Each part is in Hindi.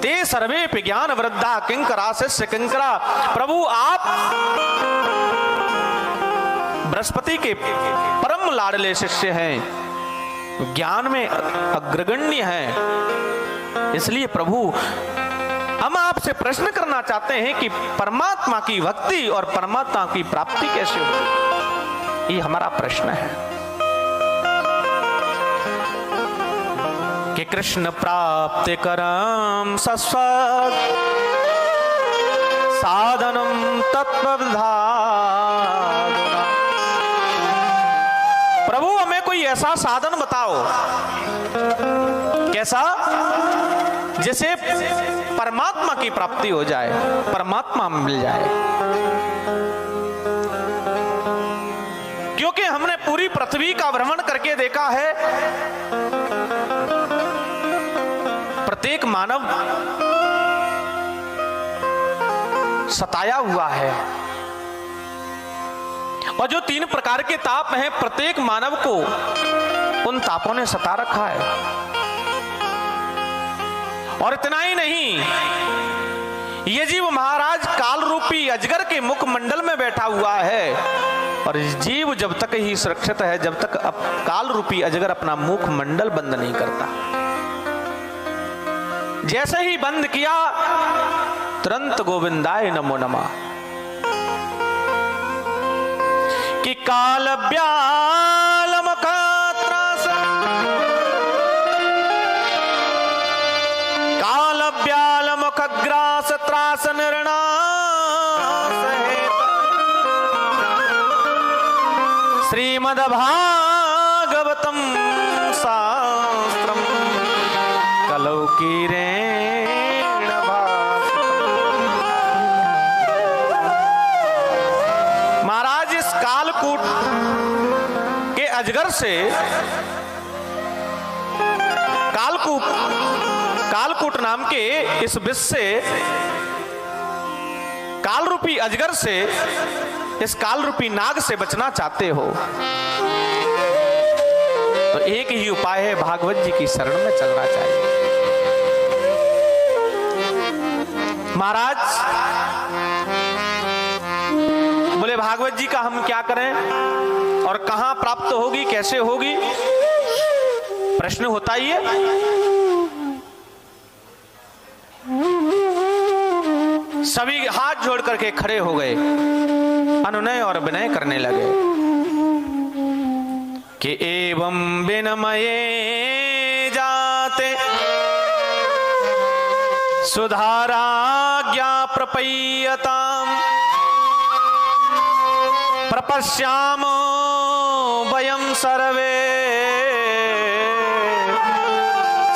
ते सर्वे ज्ञान वृद्धा किंकरा शिष्य किंकरा। प्रभु आप बृहस्पति के परम लाडले शिष्य हैं, ज्ञान में अग्रगण्य हैं, इसलिए प्रभु हम आपसे प्रश्न करना चाहते हैं कि परमात्मा की भक्ति और परमात्मा की प्राप्ति कैसे होगी, ये हमारा प्रश्न है। कि कृष्ण प्राप्ति करम सस्वत साधनम तत्वविधा। प्रभु हमें कोई ऐसा साधन बताओ, कैसा, जिसे परमात्मा की प्राप्ति हो जाए, परमात्मा मिल जाए। क्योंकि हमने पूरी पृथ्वी का भ्रमण करके देखा है, प्रत्येक मानव सताया हुआ है, और जो 3 प्रकार के ताप हैं, प्रत्येक मानव को उन तापों ने सता रखा है। और इतना ही नहीं, ये जीव महाराज काल रूपी अजगर के मुख मंडल में बैठा हुआ है, और जीव जब तक ही सुरक्षित है, जब तक काल रूपी अजगर अपना मुख मंडल बंद नहीं करता। जैसे ही बंद किया, तुरंत गोविंदाय नमो नमः। कि काल ब्यालम का त्रास, काल ब्यालम का ग्रास त्रास निर्णास है। श्रीमद् भागवतम शास्त्रम कलौ कीरेण महाराज, इस कालकूट के अजगर से, कालकूट नाम के इस विष से, काल रूपी अजगर से, इस काल रूपी नाग से बचना चाहते हो तो एक ही उपाय है, भागवत जी की शरण में चलना चाहिए। महाराज बोले, भागवत जी का हम क्या करें और कहां प्राप्त होगी, कैसे होगी? प्रश्न होता ही है। सभी हाथ जोड़ करके खड़े हो गए, अनुनय और विनय करने लगे कि एवं विनमये जाते सुधाराज्ञा प्रपय्यताम् प्रपश्यामो वयं सर्वे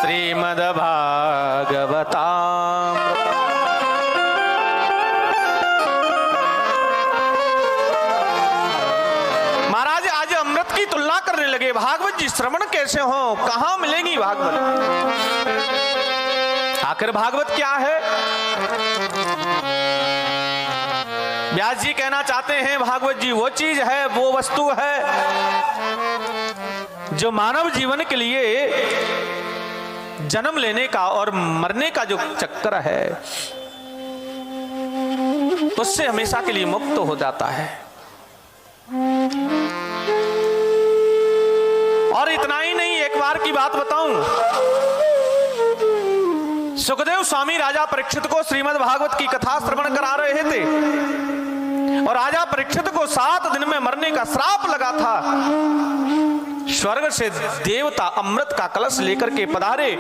श्रीमद्भागवताम्। महाराज आज अमृत की तुलना करने लगे, भागवत जी श्रवण कैसे हो, कहां मिलेगी भागवत? आखिर भागवत क्या है? व्यास जी कहना चाहते हैं, भागवत जी वो चीज है, वो वस्तु है जो मानव जीवन के लिए जन्म लेने का और मरने का जो चक्कर है, उससे हमेशा के लिए मुक्त हो जाता है। और इतना ही नहीं, एक बार की बात बताऊं, सुखदेव स्वामी राजा परीक्षित को श्रीमद् भागवत की कथा श्रवण करा रहे थे, और राजा परीक्षित को 7 दिन में मरने का श्राप लगा था। स्वर्ग से देवता अमृत का कलश लेकर के पधारे,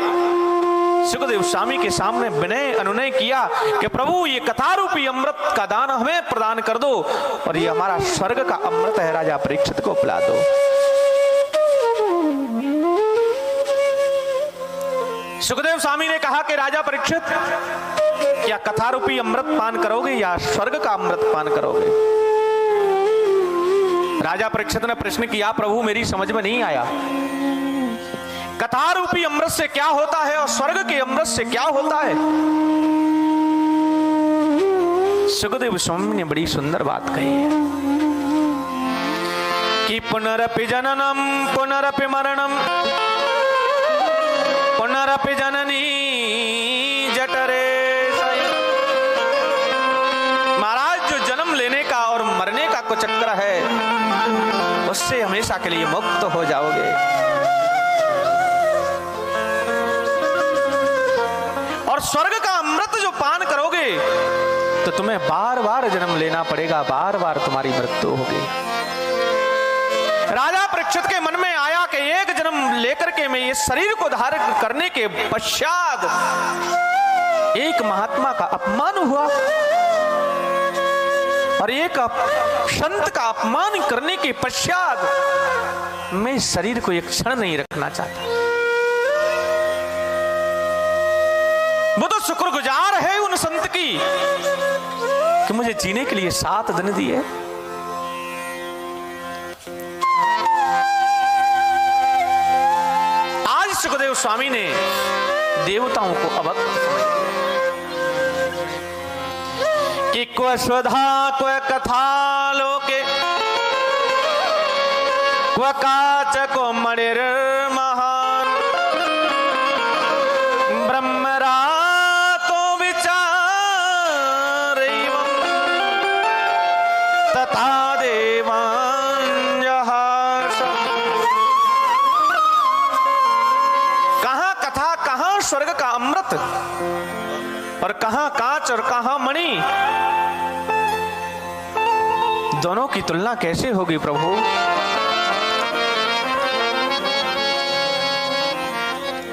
सुखदेव स्वामी के सामने विनय अनुनय किया कि प्रभु ये कथा रूपी अमृत का दान हमें प्रदान कर दो, और ये हमारा स्वर्ग का अमृत है, राजा परीक्षित को पिला दो। सुखदेव स्वामी ने कहा कि राजा परीक्षित, क्या कथा रूपी अमृत पान करोगे या स्वर्ग का अमृत पान करोगे? राजा परीक्षित ने प्रश्न किया, प्रभु मेरी समझ में नहीं आया, कथा रूपी अमृत से क्या होता है और स्वर्ग के अमृत से क्या होता है? सुखदेव स्वामी ने बड़ी सुंदर बात कही है कि पुनरपि जननम पुनरपि मरणम पुनरपि जननी जठरे को चक्र है, उससे हमेशा के लिए मुक्त हो जाओगे। और स्वर्ग का अमृत जो पान करोगे तो तुम्हें बार बार जन्म लेना पड़ेगा, बार बार तुम्हारी मृत्यु होगी। राजा परीक्षित के मन में आया कि एक जन्म लेकर के मैं इस शरीर को धारण करने के पश्चात एक महात्मा का अपमान हुआ और एक संत का अपमान करने के पश्चात मैं शरीर को एक क्षण नहीं रखना चाहता। वो तो शुक्रगुजार है उन संत की कि मुझे जीने के लिए 7 दिन दिए। आज सुखदेव स्वामी ने देवताओं को अवक्त समझ दिया कि क्व स्वधा क्व कथा लोके क्व काच को मणिर महान ब्रह्मरा तो विचार तथा देवांजहास। कहां कथा, कहां स्वर्ग का अमृत और कहां कांच और कहां मणि, दोनों की तुलना कैसे होगी प्रभु?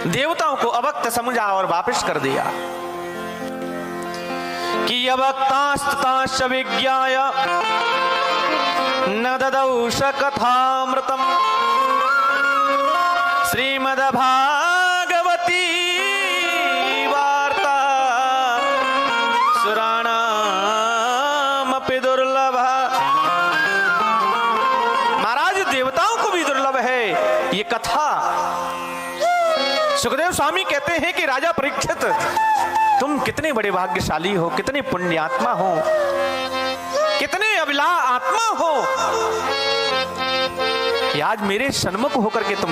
देवताओं को अवक्त समझा और वापस कर दिया कि अवक्तास्तताश्च विज्ञाय न ददौष कथामृतम् श्रीमद्भागवती वार्ता सुराणामपि दुर्लभा। महाराज देवताओं को भी दुर्लभ है ये कथा। सुखदेव स्वामी कहते हैं कि राजा परीक्षित तुम कितने बड़े भाग्यशाली हो, कितने पुण्यात्मा हो, कितने अभिला आत्मा हो कि आज मेरे सन्मुख होकर के तुम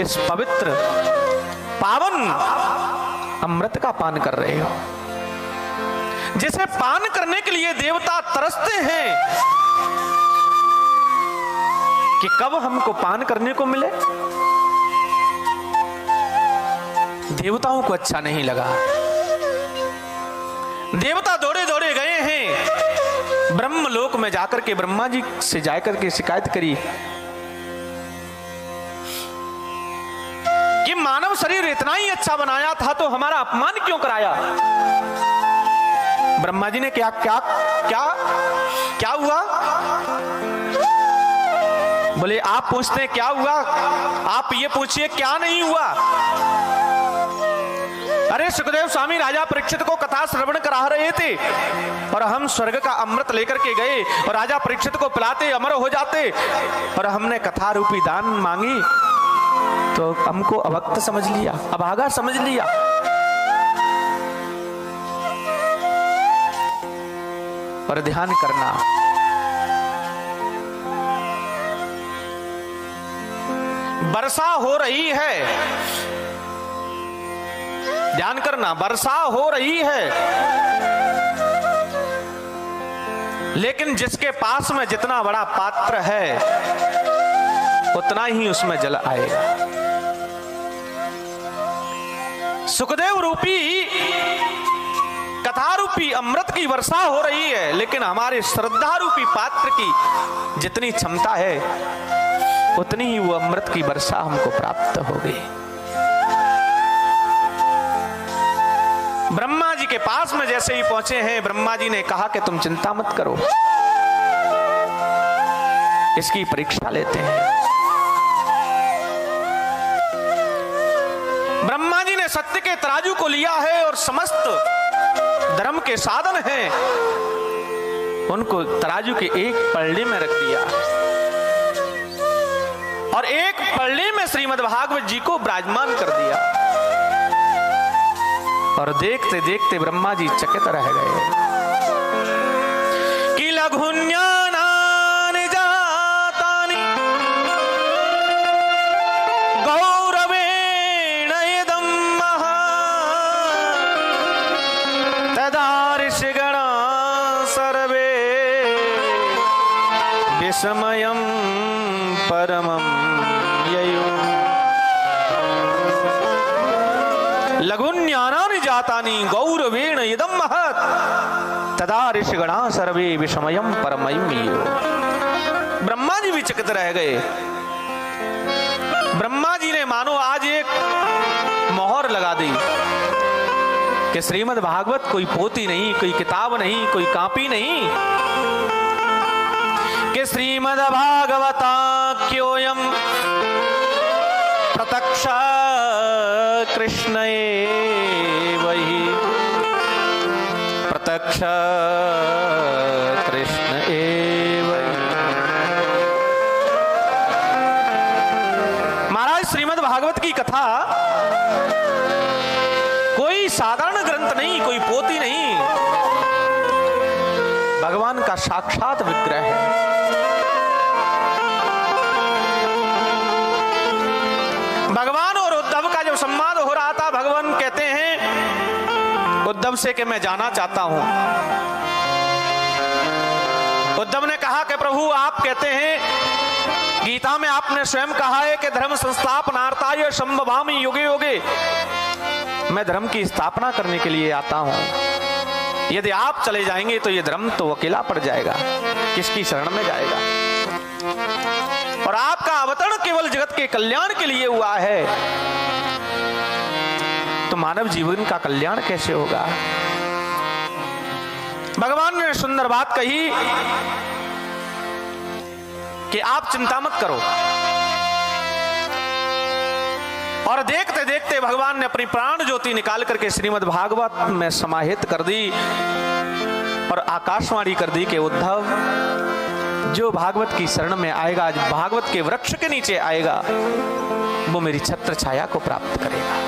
इस पवित्र पावन अमृत का पान कर रहे हो, जिसे पान करने के लिए देवता तरसते हैं कि कब हमको पान करने को मिले। देवताओं को अच्छा नहीं लगा। देवता दौड़े दौड़े गए हैं ब्रह्मलोक में जाकर के ब्रह्मा जी से जाकर के शिकायत करी कि मानव शरीर इतना ही अच्छा बनाया था तो हमारा अपमान क्यों कराया? ब्रह्मा जी ने क्या क्या क्या क्या हुआ? बोले आप पूछते हैं क्या हुआ, आप ये पूछिए क्या नहीं हुआ। अरे सुखदेव स्वामी राजा परीक्षित को कथा श्रवण करा रहे थे और हम स्वर्ग का अमृत लेकर के गए और राजा परीक्षित को पिलाते अमर हो जाते, और हमने कथा रूपी दान मांगी तो हमको अभक्त समझ लिया, अभागा समझ लिया। और ध्यान करना, वर्षा हो रही है, ध्यान करना, वर्षा हो रही है, लेकिन जिसके पास में जितना बड़ा पात्र है उतना ही उसमें जल आएगा। सुखदेव रूपी कथा रूपी अमृत की वर्षा हो रही है, लेकिन हमारे श्रद्धा रूपी पात्र की जितनी क्षमता है उतनी ही वो अमृत की वर्षा हमको प्राप्त होगी। ब्रह्मा जी के पास में जैसे ही पहुंचे हैं, ब्रह्मा जी ने कहा कि तुम चिंता मत करो, इसकी परीक्षा लेते हैं। ब्रह्मा जी ने सत्य के तराजू को लिया है और समस्त धर्म के साधन हैं उनको तराजू के एक पलड़े में रख दिया और एक पलड़े में श्रीमद् भागवत जी को विराजमान कर दिया। और देखते देखते ब्रह्मा जी चकित रह गए कि लघुन्यानानि जातानि गौरवेण इदं महान् तदा ऋषिगणा सर्वे विस्मयं परमं ययो लघुन्यानानि जातानि गौरवेण इदं महत् तदा ऋषिगणा सर्वे विस्मयं परमं ययो। ब्रह्मा जी विचकित रह गए। ब्रह्मा जी ने मानो आज एक मोहर लगा दी कि श्रीमद् भागवत कोई पोथी नहीं, कोई किताब नहीं, कोई कॉपी नहीं, कि श्रीमद् भागवता क्योयम प्रत्यक्ष कृष्ण एव हि, प्रत्यक्ष कृष्ण एव हि। महाराज श्रीमद् भागवत की कथा कोई साधारण ग्रंथ नहीं, कोई पोथी नहीं, भगवान का साक्षात विग्रह है। भगवान और उद्धव का जब संवाद हो रहा था, भगवान कहते हैं उद्धव से कि मैं जाना चाहता हूं। उद्धव ने कहा कि प्रभु आप कहते हैं, गीता में आपने स्वयं कहा है कि धर्म संस्थापनार्थाय संभवामि युगे युगे, मैं धर्म की स्थापना करने के लिए आता हूं। यदि आप चले जाएंगे तो ये धर्म तो अकेला पड़ जाएगा, किसकी शरण में जाएगा। और आपका अवतरण केवल जगत के कल्याण के लिए हुआ है, तो मानव जीवन का कल्याण कैसे होगा। भगवान ने सुंदर बात कही कि आप चिंता मत करो। और देखते देखते भगवान ने अपनी प्राण ज्योति निकाल करके श्रीमद् भागवत में समाहित कर दी और आकाशवाणी कर दी कि उद्धव, जो भागवत की शरण में आएगा, जो भागवत के वृक्ष के नीचे आएगा, वो मेरी छत्र छाया को प्राप्त करेगा।